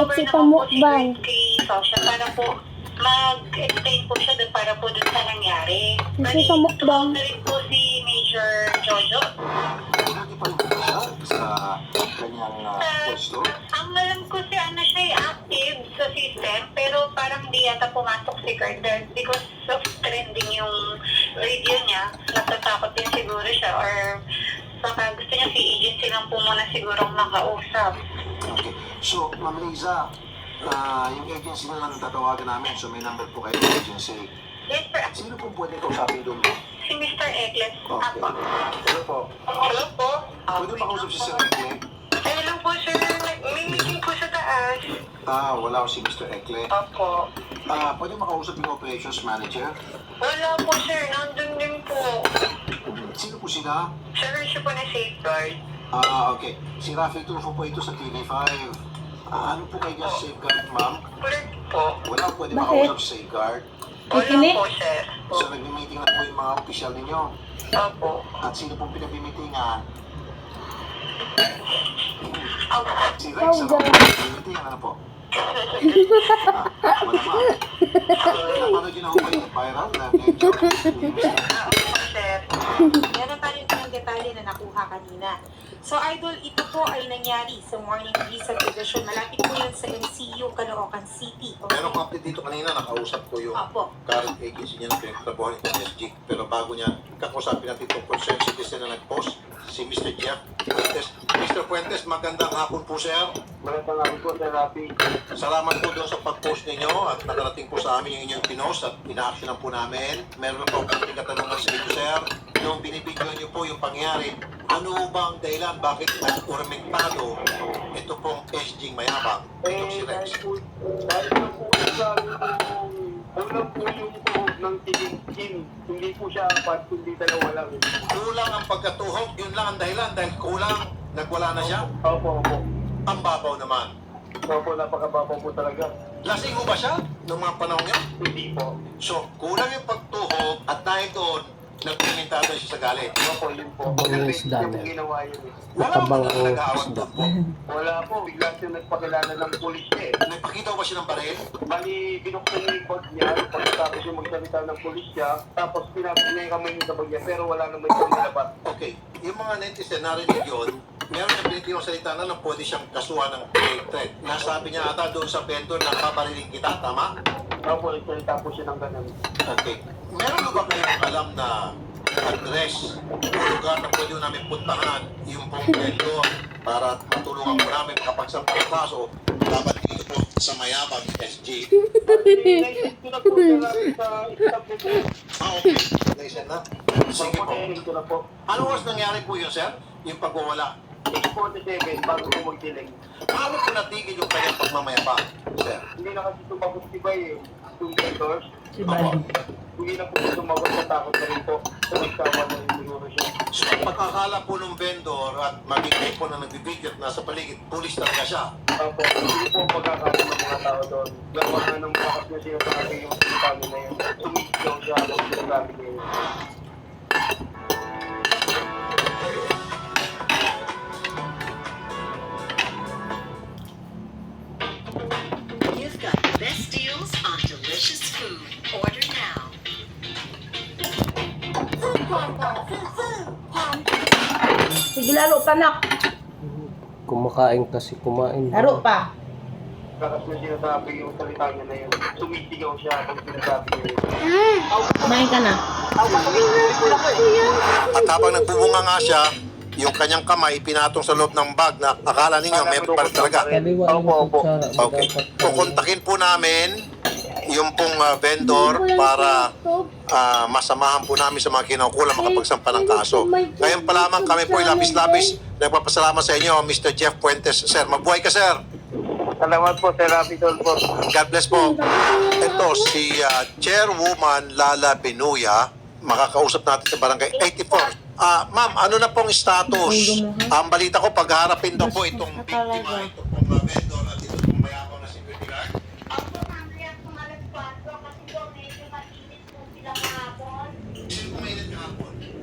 number Kasi naman po pamukbang. si kay Sasha para po mag-explain po siya doon para po doon sa nangyari. Kasi Bali, pamukbang. tumawag na rin po si Major Jojo. Hindi pa rin ba siya sa kanyang pwesto? Ang alam ko si ano siya ay active sa system pero parang hindi yata pumasok si Carter because of trending yung radio niya. Natatakot din siguro siya or baka gusto niya si agency lang po muna siguro makausap. Okay. So, Ma'am Liza, yung agency na lang tatawagan namin, so may number po kayo ng agency. Yes, sir. Sino po pwede kausapin doon? Si Mr. Egglet. Okay. Ako. Hello po. Hello po. Pwede makausap si Sir Ekle? Ayun lang po, sir. May meeting po sa taas. Wala ko si Mr. Ekle. Opo. Pwede makausap yung operations manager? Wala po, sir. Nandun din po. Sino po sila? Sir, siya po na safeguard. Okay. Si Rafi Tulfo po ito sa TV5. Ano po kayo sa safeguard, ma'am? Correct po. Wala po pwede Bakit? makausap sa safeguard. Wala Kikinig? po, sir. So, nag-meeting na po yung mga opisyal ninyo. Opo. At sino pong pinag-meetingan? Opo. Si Rex, ano po? Pinag-meetingan, ano po? Malamang. Napanood yun ako kayo viral na medyo. Opo, sir. Meron tayo ng detalye na nakuha kanina. So, Idol, ito po ay nangyari sa Morning View Subdivision. Malapit po yun sa MCU, Caloocan City. Okay? Meron ko update dito kanina, nakausap ko yung Opo. current agency niya na pinagtrabaho ng SG. Pero bago niya, kakausapin natin itong concerned citizen na nag-post, si Mr. Jeff Fuentes. Mr. Fuentes, magandang hapon po, sir. Magandang hapon po, Sir Rafi. Salamat po doon sa pag-post ninyo at nakarating po sa amin yung inyong pinost at ina-actionan po namin. Meron po akong katanungan sa inyo, sir. Nung binibigyan niyo po yung pangyari, ano bang dahilan bakit nag-urmentado ito pong SG Mayabang? Itong si Rex. Dahil po sa kulang po yung tuhod ng tiging. Hindi po siya apat, kundi dalawa lang. Kulang ang pagkatuhog, yun lang ang dahilan dahil kulang, nagwala na siya. Opo, opo. Ang babaw naman. Opo, napakababaw po talaga. Lasing mo ba siya noong mga panahon niya? Hindi po. So, kulang yung pagtuhog at dahil doon, nagpimentado siya sa galit. Opo, yun po. Abang Kasi isda yung na. ginawa yun eh. Wala Nakabang mo o nag-aawat isda. doon po. Wala po, bigla siya nagpakilala ng pulis niya eh. Nagpakita ko ba siya ng baril? Bali, binuksan niya yung bag niya, pagkatapos yung magsalita ng pulis niya, tapos pinapin niya yung kamay niya sa bag niya, pero wala naman siyang nilabat. Okay, yung mga netizen narinig yun, meron na pinitiyong salita na pwede siyang kasuhan ng rape threat. Nasabi niya ata doon sa vendor na papariling kita, tama? Opo, nagsalita po siya ng ganun. Okay. Meron ba kayong alam na address o lugar na pwede namin puntahan yung pong vendor para matulungan po namin makapagsampa ng kaso dapat dito po sa Mayabang SG? Naisip ko na po sa isang po. Okay. Listen na. Sige po. Naisip ko na po. Ano oras nangyari po yun, sir? Yung pagwawala? 8:47 bago po magdiling. Paano po natigil yung kanyang pagmamayabang, sir? Hindi na kasi tumagot si Bay eh. Yung vendors. Si Bali. Hindi na po siya tumagot sa takot na rin po. So nagkawa na rin siguro siya. So, ang pagkakala po ng vendor at magiging po na nagbibigyan at nasa paligid, pulis talaga siya. Opo, hindi po ang pagkakata ng mga tao doon. Gawa na ng bakas na siya sa ating yung sinasabi na yun. Tumigil siya ang sinasabi na yun. You've got the best deals on delicious food. Order now. Sige, laro pa, nak. Kumakain kasi kumain. Laro pa. Bakas na sinasabi yung salita niya na yun. Tumitigaw siya ang sinasabi niya yun. Kumain ka na. At habang nagbubunga nga siya, yung kanyang kamay pinatong sa loob ng bag na akala ninyo may pa talaga. Kaliwa Opo, yung opo. kutsara. Okay. Kukontakin po namin yung pong vendor para masamahan po namin sa mga kinukulang makapagsampa ng kaso. Ngayon pa lamang kami po labis-labis nagpapasalamat sa inyo, Mr. Jeff Fuentes. Sir, mabuhay ka, sir. Salamat po, Sir Rafi Dolfo. God bless po. Ito, si Chairwoman Lala Benuya, makakausap natin sa Barangay 84. Ma'am, ano na pong status? Ang balita ko, pagharapin daw po itong biktima, itong